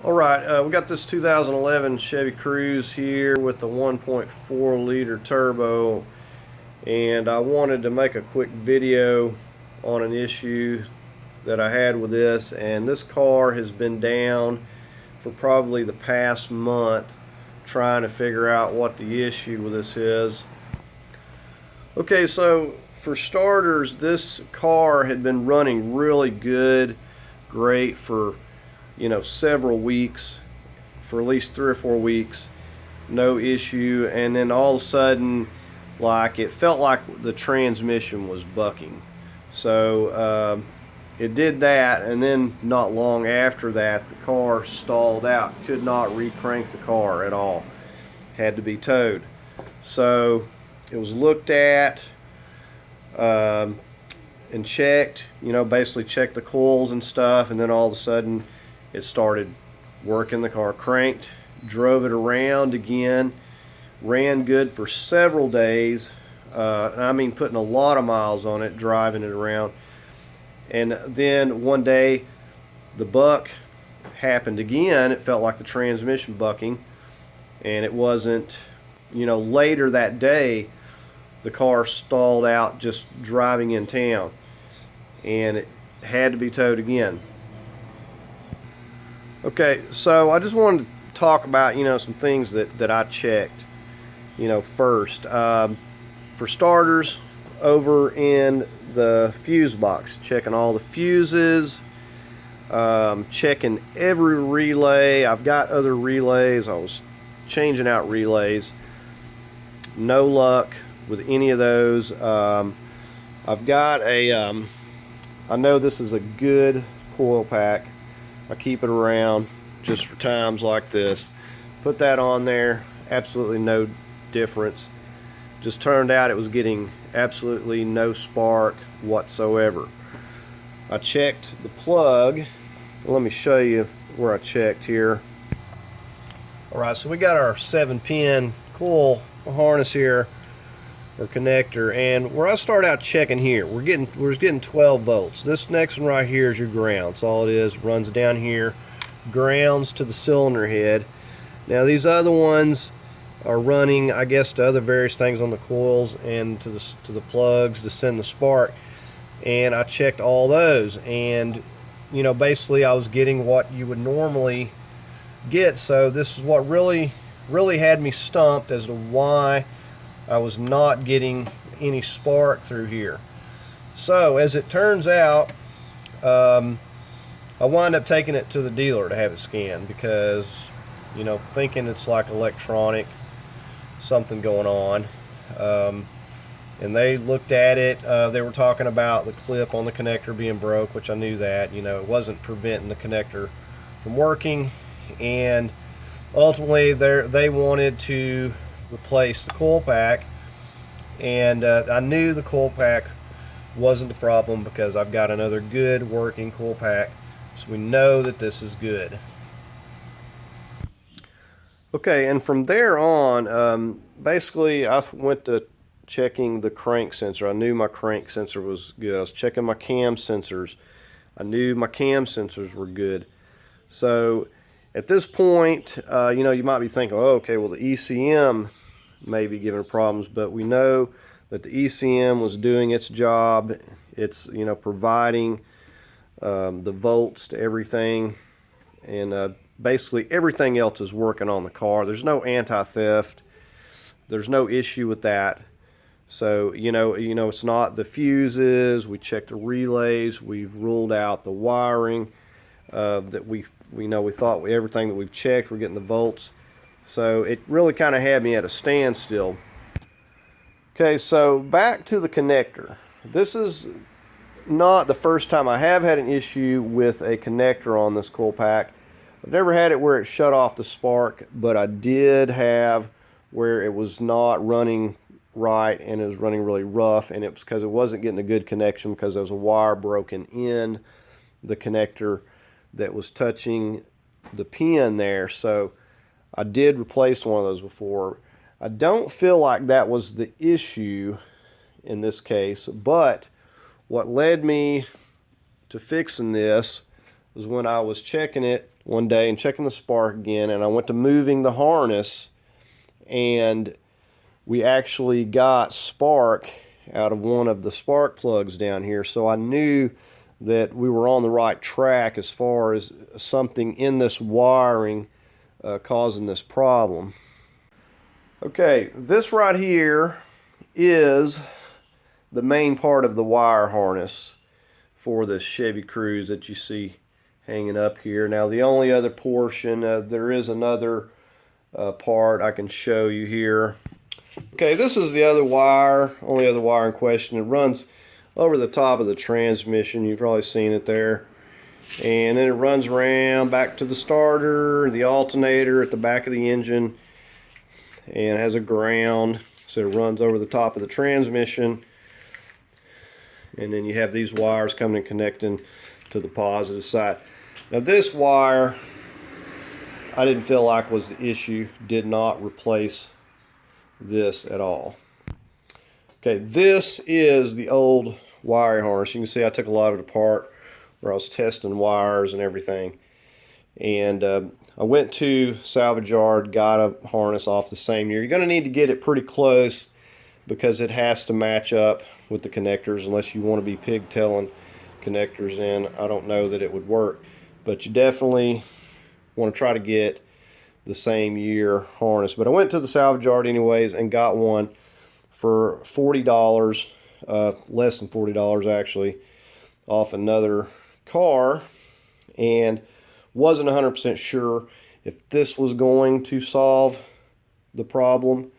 Alright, we got this 2011 Chevy Cruze here with the 1.4 liter turbo, and I wanted to make a quick video on an issue that I had with this. And this car has been down for probably the past month trying to figure out what the issue with this is. Okay, so for starters, this car had been running really good, great for several weeks, for at least 3 or 4 weeks, no issue. And then all of a sudden, like, it felt like the transmission was bucking. So it did that, and then not long after that, the car stalled out. Could not re-crank the car at all. Had to be towed. So it was looked at and checked, basically checked the coils and stuff, and then all of a sudden it started working. The car cranked, drove it around again, ran good for several days. I mean, putting a lot of miles on it, driving it around. And then one day the buck happened again. It felt like the transmission bucking, and it wasn't. Later that day the car stalled out just driving in town, and it had to be towed again. Okay, so I just wanted to talk about some things that I checked first. For starters, over in the fuse box, checking all the fuses, checking every relay. I've got other relays. I was changing out relays. No luck with any of those. I've got a I know this is a good coil pack. I keep it around just for times like this. Put that on there, absolutely no difference. Just turned out it was getting absolutely no spark whatsoever. I checked the plug. Let me show you where I checked here. Alright, so we got our 7-pin coil harness here, or connector, and where I start out checking here, we're getting 12 volts. This next one right here is your ground. That's all it is. Runs down here, grounds to the cylinder head. Now these other ones are running, I guess, to other various things on the coils and to the plugs to send the spark. And I checked all those, and basically I was getting what you would normally get. So this is what really had me stumped as to why I was not getting any spark through here. So as it turns out, I wind up taking it to the dealer to have it scanned, because thinking it's like electronic, something going on. And they looked at it. They were talking about the clip on the connector being broke, which I knew that. It wasn't preventing the connector from working, and ultimately they wanted to replace the coil pack. And I knew the coil pack wasn't the problem, because I've got another good working coil pack, so we know that this is good. Okay, and from there on, basically I went to checking the crank sensor. I knew my crank sensor was good. I was checking my cam sensors. I knew my cam sensors were good. So at this point, you might be thinking, oh, okay, well, the ECM may be giving problems, but we know that the ECM was doing its job. It's providing the volts to everything, and basically everything else is working on the car. There's no anti-theft. There's no issue with that. So it's not the fuses. We checked the relays. We've ruled out the wiring. That we thought everything that we've checked, we're getting the volts. So it really kind of had me at a standstill. Okay, so back to the connector. This is not the first time I have had an issue with a connector on this coil pack. I've never had it where it shut off the spark, but I did have where it was not running right, and it was running really rough, and it was because it wasn't getting a good connection, because there was a wire broken in the connector that was touching the pin there. So I did replace one of those before. I don't feel like that was the issue in this case, but what led me to fixing this was when I was checking it one day and checking the spark again, and I went to moving the harness, and we actually got spark out of one of the spark plugs down here. So I knew that we were on the right track as far as something in this wiring causing this problem. Okay, this right here is the main part of the wire harness for this Chevy Cruze that you see hanging up here. Now the only other portion, there is another part I can show you here. Okay, this is the other wire, only other wire in question. It runs over the top of the transmission. You've probably seen it there. And then it runs around back to the starter, the alternator at the back of the engine, and has a ground, so it runs over the top of the transmission. And then you have these wires coming and connecting to the positive side. Now this wire, I didn't feel like was the issue. Did not replace this at all. Okay, this is the old wire harness. You can see I took a lot of it apart where I was testing wires and everything. And I went to salvage yard, got a harness off the same year. You're going to need to get it pretty close because it has to match up with the connectors, unless you want to be pigtailing connectors in. I don't know that it would work, but you definitely want to try to get the same year harness. But I went to the salvage yard anyways and got one for $40, less than $40 actually, off another car, and wasn't 100% sure if this was going to solve the problem,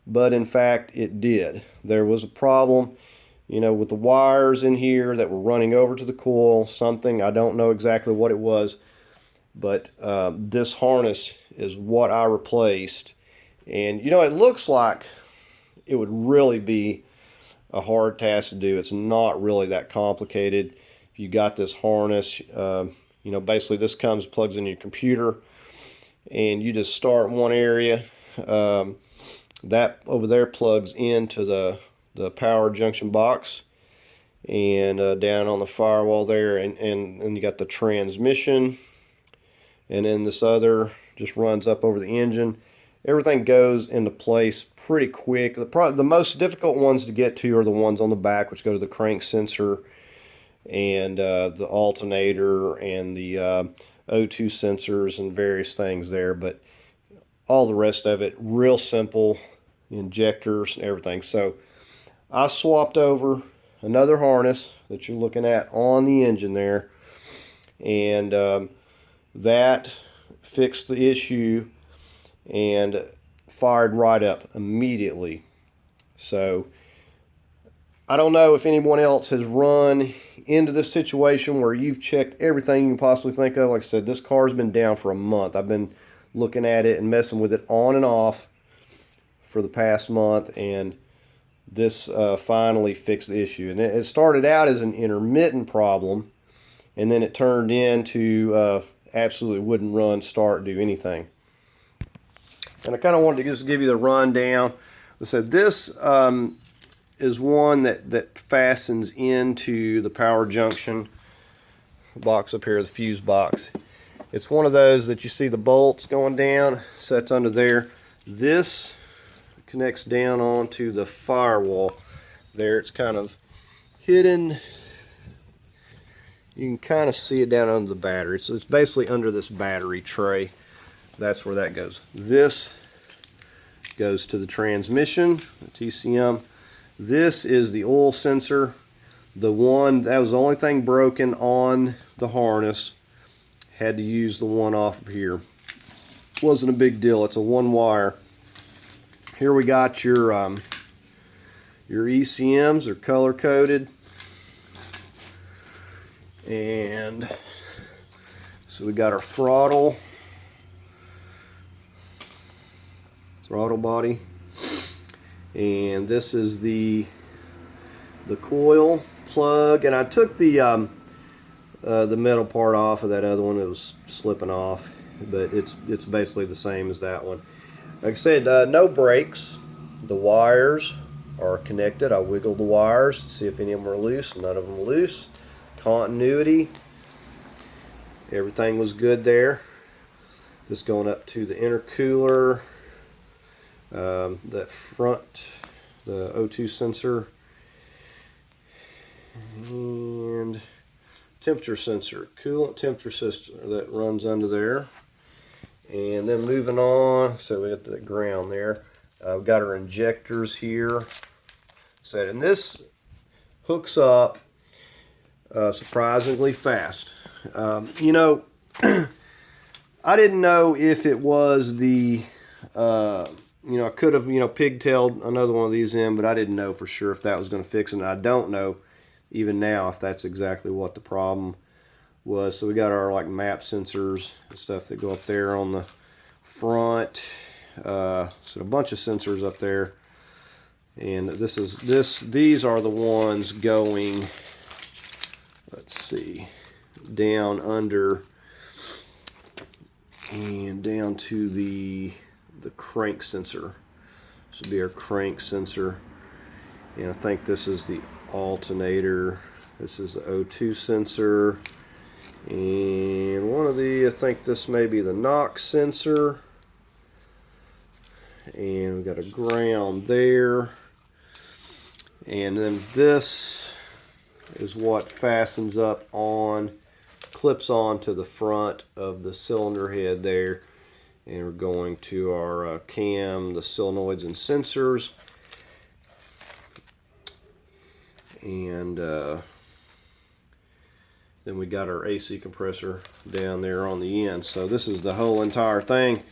but in fact it did. There was a problem, you know, with the wires in here that were running over to the coil, something, I don't know exactly what it was, but this harness is what I replaced. And you know, it looks like it would really be a hard task to do. It's not really that complicated. If you got this harness, you know, basically this plugs in your computer, and you just start in one area. That over there plugs into the power junction box, and down on the firewall there, and you got the transmission, and then this other just runs up over the engine. Everything goes into place pretty quick. The most difficult ones to get to are the ones on the back, which go to the crank sensor and the alternator and the O2 sensors and various things there. But all the rest of it, real simple, injectors and everything. So I swapped over another harness that you're looking at on the engine there, and that fixed the issue and fired right up immediately. So I don't know if anyone else has run into this situation where you've checked everything you can possibly think of. Like I said, this car's been down for a month. I've been looking at it and messing with it on and off for the past month, and this finally fixed the issue. And it started out as an intermittent problem, and then it turned into absolutely wouldn't run, start, do anything. And I kind of wanted to just give you the rundown. So this is one that fastens into the power junction box up here, the fuse box. It's one of those that you see the bolts going down, sets under there. This connects down onto the firewall there. It's kind of hidden. You can kind of see it down under the battery. So it's basically under this battery tray. That's where that goes. This goes to the transmission, the TCM. This is the oil sensor. The one that was the only thing broken on the harness. Had to use the one off of here. Wasn't a big deal. It's a one wire. Here we got your ECMs. They're color coded, and so we got our throttle body, and this is the coil plug. And I took the metal part off of that other one. It was slipping off, but it's basically the same as that one. Like I said, no brakes. The wires are connected. I wiggled the wires to see if any of them are loose. None of them are loose. Continuity. Everything was good there. This going up to the intercooler, that front, the O2 sensor, and temperature sensor, coolant temperature sensor that runs under there. And then moving on, so we got the ground there. We've got our injectors here set, and this hooks up surprisingly fast. You know, I didn't know if it was the, you know, I could have, you know, pigtailed another one of these in, but I didn't know for sure if that was going to fix it. And I don't know even now if that's exactly what the problem was. So we got our like map sensors and stuff that go up there on the front. So a bunch of sensors up there. And these are the ones going, let's see, down under and down to the crank sensor. This would be our crank sensor. And I think this is the alternator. This is the O2 sensor. And one of the, I think this may be the knock sensor. And we've got a ground there. And then this is what fastens up on, clips on to the front of the cylinder head there. And we're going to our cam, the solenoids and sensors. And then we got our AC compressor down there on the end. So this is the whole entire thing.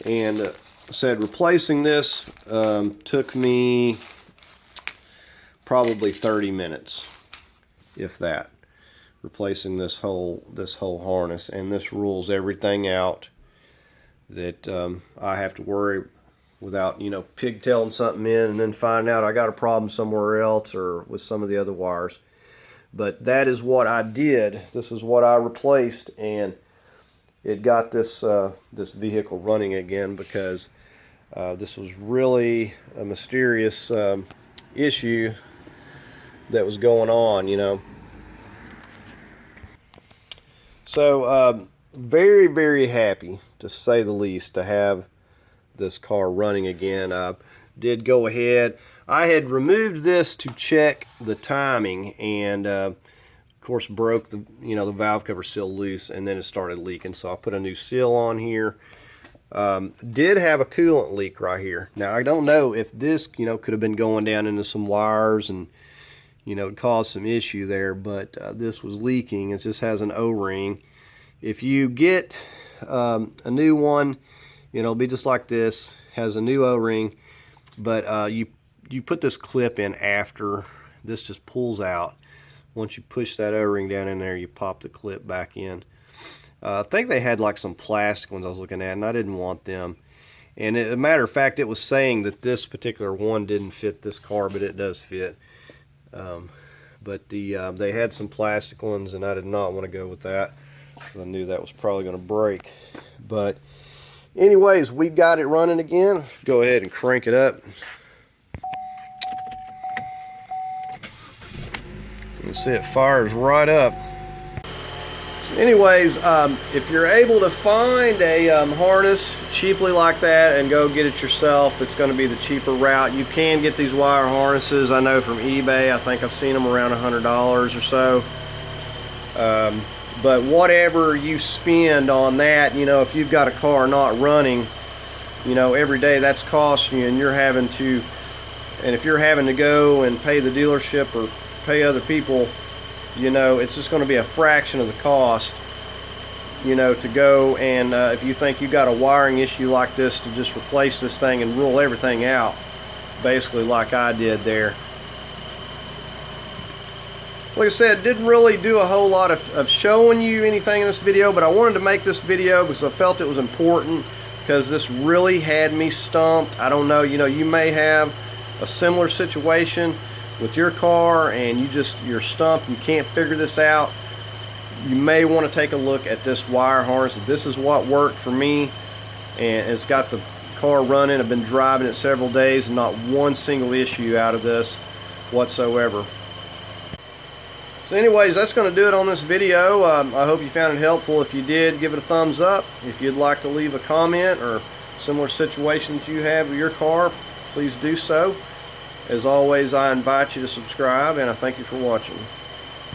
And said replacing this took me probably 30 minutes, if that. Replacing this whole harness, and this rules everything out that I have to worry without, you know, pigtailing something in and then find out I got a problem somewhere else or with some of the other wires. But that is what I did. This is what I replaced, and it got this this vehicle running again, because this was really a mysterious issue that was going on, you know. So very, very happy, to say the least, to have this car running again. I did go ahead. I had removed this to check the timing, and of course broke the, you know, the valve cover seal loose, and then it started leaking. So I put a new seal on here. Did have a coolant leak right here. Now I don't know if this, you know, could have been going down into some wires and, you know, caused some issue there, but this was leaking. It just has an O-ring. If you get a new one, it'll be just like this. Has a new O-ring, but you put this clip in after. This just pulls out. Once you push that O-ring down in there, you pop the clip back in. I think they had like some plastic ones I was looking at, and I didn't want them. And as a matter of fact, it was saying that this particular one didn't fit this car, but it does fit. But they had some plastic ones, and I did not want to go with that. I knew that was probably going to break. But anyways, we got it running again. Go ahead and crank it up. You can see it fires right up. So anyways, if you're able to find a harness cheaply like that and go get it yourself, it's going to be the cheaper route. You can get these wire harnesses, I know, from eBay. I think I've seen them around $100 or so. But whatever you spend on that, you know, if you've got a car not running, you know, every day, that's costing you, and you're having to, and if you're having to go and pay the dealership or pay other people, you know, it's just going to be a fraction of the cost, you know, to go and if you think you got a wiring issue like this, to just replace this thing and rule everything out, basically like I did there. Like I said, didn't really do a whole lot of showing you anything in this video, but I wanted to make this video because I felt it was important, because this really had me stumped. I don't know, you know, you may have a similar situation with your car and you're stumped, you can't figure this out. You may want to take a look at this wire harness. This is what worked for me, and it's got the car running. I've been driving it several days and not one single issue out of this whatsoever. So anyways, that's going to do it on this video. I hope you found it helpful. If you did, give it a thumbs up. If you'd like to leave a comment or similar situations you have with your car, please do so. As always, I invite you to subscribe, and I thank you for watching.